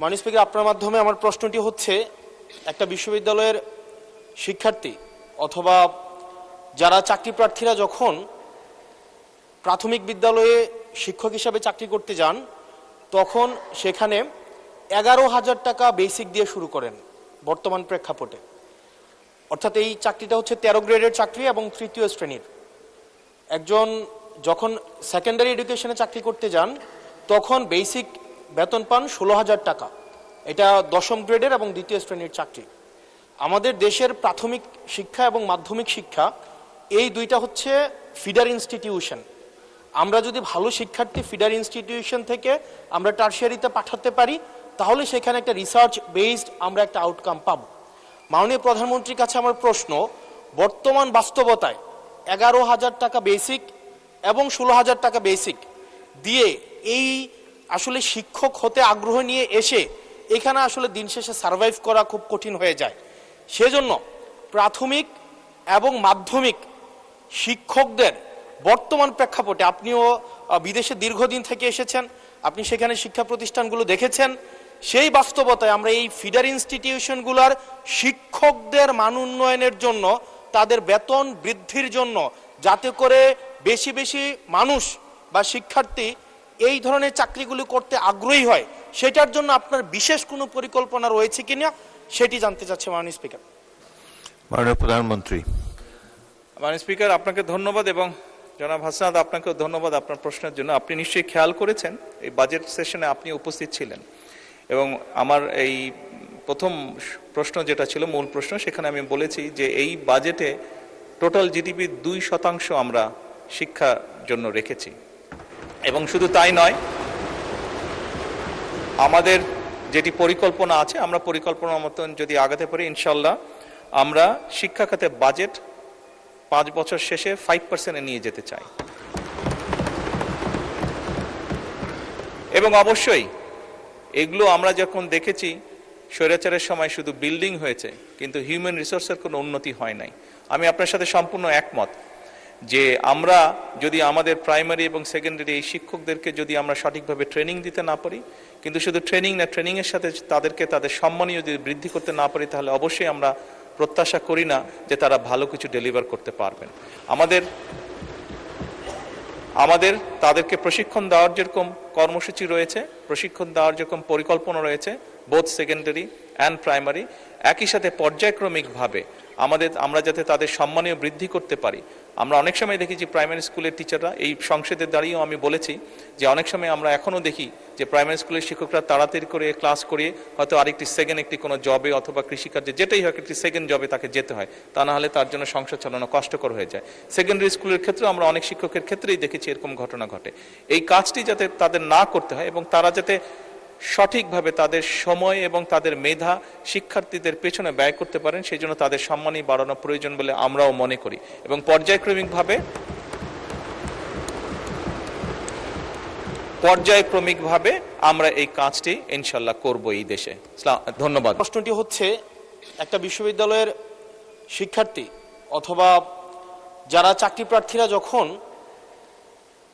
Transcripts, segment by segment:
মাননীয় স্পিকার, আপনার মাধ্যমে আমার প্রশ্নটি হচ্ছে, একটা বিশ্ববিদ্যালয়ের শিক্ষার্থী অথবা যারা চাকরি প্রার্থীরা যখন প্রাথমিক বিদ্যালয়ে শিক্ষক হিসাবে চাকরি করতে যান, তখন সেখানে 11,000 টাকা বেসিক দিয়ে শুরু করেন বর্তমান প্রেক্ষাপটে। অর্থাৎ এই চাকরিটা হচ্ছে 13 গ্রেডের চাকরি এবং তৃতীয় শ্রেণীর। একজন যখন সেকেন্ডারি এডুকেশনে চাকরি করতে যান, তখন বেসিক বেতন পান 16,000 টাকা। এটা 10ম গ্রেডের এবং দ্বিতীয় শ্রেণীর চাকরি। আমাদের দেশের প্রাথমিক শিক্ষা এবং মাধ্যমিক শিক্ষা এই দুইটা হচ্ছে ফিডার ইনস্টিটিউশন। আমরা যদি ভালো শিক্ষার্থী ফিডার ইনস্টিটিউশন থেকে আমরা টারশিয়ারিতে পাঠাতে পারি, তাহলে সেখানে একটা রিসার্চ বেসড আমরা একটা আউটকাম পাব। মাননীয় প্রধানমন্ত্রীর কাছে আমার প্রশ্ন, বর্তমান বাস্তবতায় 11,000 টাকা বেসিক এবং 16,000 টাকা বেসিক দিয়ে এই আসলে শিক্ষক হতে আগ্রহ নিয়ে এসে এখানে আসলে দিন শেষে সার্ভাইভ করা খুব কঠিন হয়ে যায়। সেজন্য প্রাথমিক এবং মাধ্যমিক শিক্ষকদের বর্তমান প্রেক্ষাপটে, আপনিও বিদেশে দীর্ঘদিন থেকে এসেছেন, আপনি সেখানে শিক্ষা প্রতিষ্ঠানগুলো দেখেছেন, সেই বাস্তবতায় আমরা এই ফিডার ইনস্টিটিউশনগুলোর শিক্ষকদের মান উন্নয়নের জন্য, তাদের বেতন বৃদ্ধির জন্য, যাতে করে বেশি বেশি মানুষ বা শিক্ষার্থী এই ধরনের চাকরিগুলি করতে আগ্রহী হয়, সেটার জন্য আপনার বিশেষ কোনো পরিকল্পনা রয়েছে কিনা সেটি জানতে চাচ্ছি মাননীয় স্পিকার। মাননীয় প্রধানমন্ত্রী। মাননীয় স্পিকার, আপনাকে ধন্যবাদ এবং জনাব হাসনাত, আপনাকেও ধন্যবাদ আপনার প্রশ্নের জন্য। আপনি নিশ্চয়ই খেয়াল করেছেন এই বাজেট সেশনে আপনি উপস্থিত ছিলেন এবং আমার এই প্রথম প্রশ্ন যেটা ছিল মূল প্রশ্ন, সেখানে আমি বলেছি যে এই বাজেটে টোটাল জিডিপির 2% আমরা শিক্ষার জন্য রেখেছি। এবং শুধু তাই নয়, আমাদের যেটি পরিকল্পনা আছে, আমরা পরিকল্পনা মতন যদি আগাতে পারি, ইনশাল্লাহ আমরা শিক্ষা খাতে বাজেট 5 বছর শেষে 5% নিয়ে যেতে চাই। এবং অবশ্যই এগুলো আমরা যখন দেখেছি, স্বৈরাচারের সময় শুধু বিল্ডিং হয়েছে কিন্তু হিউম্যান রিসোর্সের কোনো উন্নতি হয় নাই। আমি আপনার সাথে সম্পূর্ণ একমত যে আমরা যদি আমাদের প্রাইমারি এবং সেকেন্ডারি এই শিক্ষকদেরকে যদি আমরা সঠিকভাবে ট্রেনিং দিতে না পারি, কিন্তু শুধু ট্রেনিং না, ট্রেনিংয়ের সাথে তাদেরকে তাদের সম্মানীয় যদি বৃদ্ধি করতে না পারি, তাহলে অবশ্যই আমরা প্রত্যাশা করি না যে তারা ভালো কিছু ডেলিভার করতে পারবেন। আমাদের তাদেরকে প্রশিক্ষণ দেওয়ার যেরকম কর্মসূচি রয়েছে, প্রশিক্ষণ দেওয়ার যেরকম পরিকল্পনা রয়েছে, বোথ সেকেন্ডারি অ্যান্ড প্রাইমারি, একই সাথে পর্যায়ক্রমিকভাবে আমরা যাতে তাদের সম্মানীয় বৃদ্ধি করতে পারি। আমরা অনেক সময় দেখেছি প্রাইমারি স্কুলের টিচাররা, এই সংসদে দাঁড়িয়েও আমি বলেছি যে অনেক সময় আমরা এখনও দেখি যে প্রাইমারি স্কুলের শিক্ষকরা তাড়াতাড়ি করে ক্লাস করিয়ে হয়তো আরেকটি একটি কোনো জবে অথবা কৃষিকার্যে যেটাই হোক একটি সেকেন্ড জবে তাকে যেতে হয়, তা না হলে তার জন্য সংসার চালানো কষ্টকর হয়ে যায়। সেকেন্ডারি স্কুলের ক্ষেত্রেও আমরা অনেক শিক্ষকের ক্ষেত্রেই দেখেছি এরকম ঘটনা ঘটে। এই কাজটি যাতে তাদের না করতে হয় এবং তারা যাতে সঠিকভাবে তাদের সময় এবং তাদের মেধা শিক্ষার্থীদের পেছনে ব্যয় করতে পারেন, সেই জন্য তাদের সম্মানই বাড়ানো প্রয়োজন বলে আমরাও মনে করি এবং পর্যায়ক্রমিকভাবে আমরা এই কাজটি ইনশাল্লাহ করব এই দেশে। ধন্যবাদ। প্রশ্নটি হচ্ছে, একটা বিশ্ববিদ্যালয়ের শিক্ষার্থী অথবা যারা চাকরি প্রার্থীরা যখন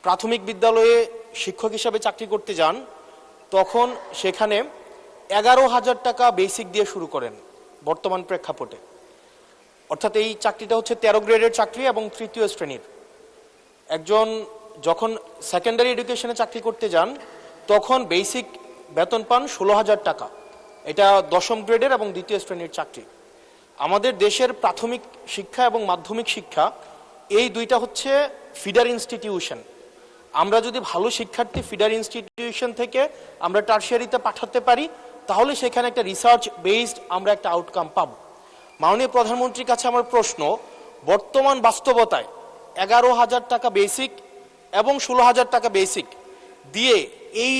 প্রাথমিক বিদ্যালয়ে শিক্ষক হিসাবে চাকরি করতে যান, তখন সেখানে 11,000 টাকা বেসিক দিয়ে শুরু করেন বর্তমান প্রেক্ষাপটে। অর্থাৎ এই চাকরিটা হচ্ছে 13 গ্রেডের চাকরি এবং তৃতীয় শ্রেণীর। একজন যখন সেকেন্ডারি এডুকেশনে চাকরি করতে যান, তখন বেসিক বেতন পান 16,000 টাকা। এটা 10ম গ্রেডের এবং দ্বিতীয় শ্রেণীর চাকরি। আমাদের দেশের প্রাথমিক শিক্ষা এবং মাধ্যমিক শিক্ষা এই দুইটা হচ্ছে ফিডার ইনস্টিটিউশন। আমরা যদি ভালো শিক্ষার্থী ফিডার ইনস্টিটিউশন থেকে আমরা টারশিয়ারিতে পাঠাতে পারি, তাহলে সেখানে একটা রিসার্চ বেসড আমরা একটা আউটকাম পাব। মাননীয় প্রধানমন্ত্রীর কাছে আমার প্রশ্ন, বর্তমান বাস্তবতায় 11,000 টাকা বেসিক এবং 16,000 টাকা বেসিক দিয়ে এই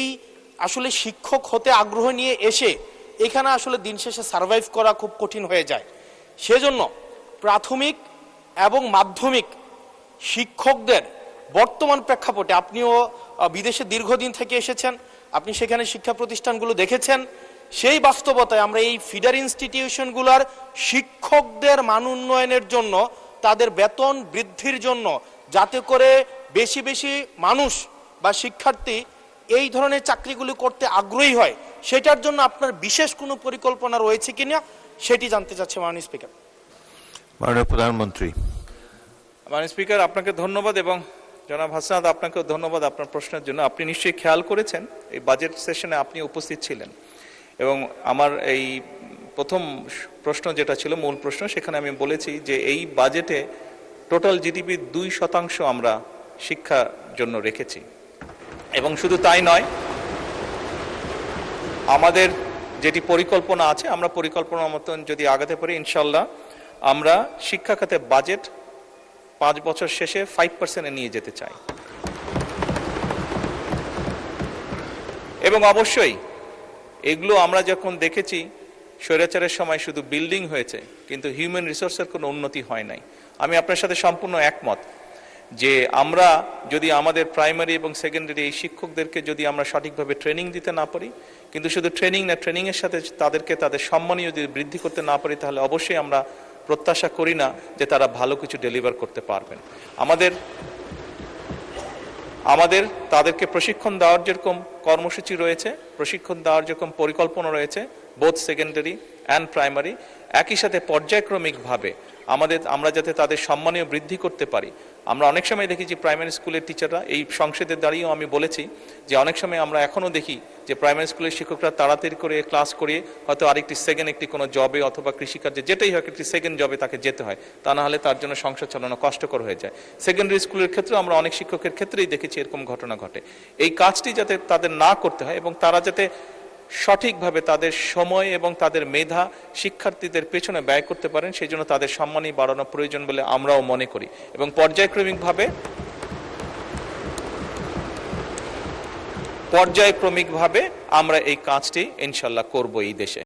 আসলে শিক্ষক হতে আগ্রহ নিয়ে এসে এখানে আসলে দিন শেষে সার্ভাইভ করা খুব কঠিন হয়ে যায়। সেজন্য প্রাথমিক এবং মাধ্যমিক শিক্ষকদের বর্তমান প্রেক্ষাপটে, আপনিও বিদেশে দীর্ঘদিন থেকে এসেছেন, আপনি সেখানে শিক্ষা প্রতিষ্ঠানগুলো দেখেছেন, সেই বাস্তবতায় আমরা এই ফিডার ইনস্টিটিউশনগুলোর শিক্ষকদের মান উন্নয়নের জন্য, তাদের বেতন বৃদ্ধির জন্য, যাতে করে বেশি বেশি মানুষ বা শিক্ষার্থী এই ধরনের চাকরিগুলি করতে আগ্রহী হয়, সেটার জন্য আপনার বিশেষ কোনো পরিকল্পনা রয়েছে কিনা সেটি জানতে চাচ্ছি মাননীয় স্পিকার। মাননীয় প্রধানমন্ত্রী। মাননীয় স্পিকার, আপনাকে ধন্যবাদ এবং জনাব হাসনাত আপনাকেও ধন্যবাদ আপনার প্রশ্নের জন্য। আপনি নিশ্চয়ই খেয়াল করেছেন এই বাজেট সেশনে আপনি উপস্থিত ছিলেন এবং আমার এই প্রথম প্রশ্ন যেটা ছিল মূল প্রশ্ন, সেখানে আমি বলেছি যে এই বাজেটে টোটাল জিডিপির 2% আমরা শিক্ষার জন্য রেখেছি এবং শুধু তাই নয়, আমাদের যেটি পরিকল্পনা আছে আমরা পরিকল্পনা মতন যদি আগাতে পারি ইনশাল্লাহ আমরা শিক্ষা খাতে বাজেট 5 বছর শেষে 5%-এ নিয়ে যেতে চাই। এবং অবশ্যই এগুলো আমরা যখন দেখেছি স্বৈরাচারের সময় শুধু বিল্ডিং হয়েছে কিন্তু হিউম্যান রিসোর্সের কোনো উন্নতি হয় নাই। আমি আপনার সাথে সম্পূর্ণ একমত যে আমরা যদি আমাদের প্রাইমারি এবং সেকেন্ডারি এই শিক্ষকদেরকে যদি আমরা সঠিকভাবে ট্রেনিং দিতে না পারি, কিন্তু শুধু ট্রেনিং না, ট্রেনিংয়ের সাথে তাদেরকে তাদের সম্মানীয় যদি বৃদ্ধি করতে না পারি, তাহলে অবশ্যই আমরা প্রত্যাশা করি না যে তারা ভালো কিছু ডেলিভার করতে পারবেন। আমাদের তাদেরকে প্রশিক্ষণ দেওয়ার যেরকম কর্মসূচি রয়েছে, প্রশিক্ষণ দেওয়ার যেরকম পরিকল্পনা রয়েছে বোথ সেকেন্ডারি অ্যান্ড প্রাইমারি, একই সাথে পর্যায়ক্রমিকভাবে আমরা যাতে তাদের সম্মানীয় বৃদ্ধি করতে পারি। আমরা অনেক সময় দেখি যে প্রাইমারি স্কুলের টিচাররা, এই সংসদে দাঁড়িয়েও আমি বলেছি যে অনেক সময় আমরা এখনও দেখি যে প্রাইমারি স্কুলের শিক্ষকরা তাড়াতাড়ি করে ক্লাস করিয়ে হয়তো আরেকটি সেকেন্ড একটি কোনো জবে অথবা কৃষিকার্যে যেটাই হোক একটি সেকেন্ড জবে তাকে যেতে হয়, তা না হলে তার জন্য সংসার চালানো কষ্টকর হয়ে যায়। সেকেন্ডারি স্কুলের ক্ষেত্রে আমরা অনেক শিক্ষকের ক্ষেত্রেই দেখেছি এরকম ঘটনা ঘটে। এই কাজটি যাতে তাদের না করতে হয় এবং তারা যাতে সঠিকভাবে তাদের সময় এবং তাদের মেধা শিক্ষার্থীদের পেছনে ব্যয় করতে পারেন, সেই জন্য তাদের সম্মানই বাড়ানো প্রয়োজন বলে আমরাও মনে করি এবং পর্যায়ক্রমিকভাবে আমরা এই কাজটি ইনশাল্লাহ করব এই দেশে।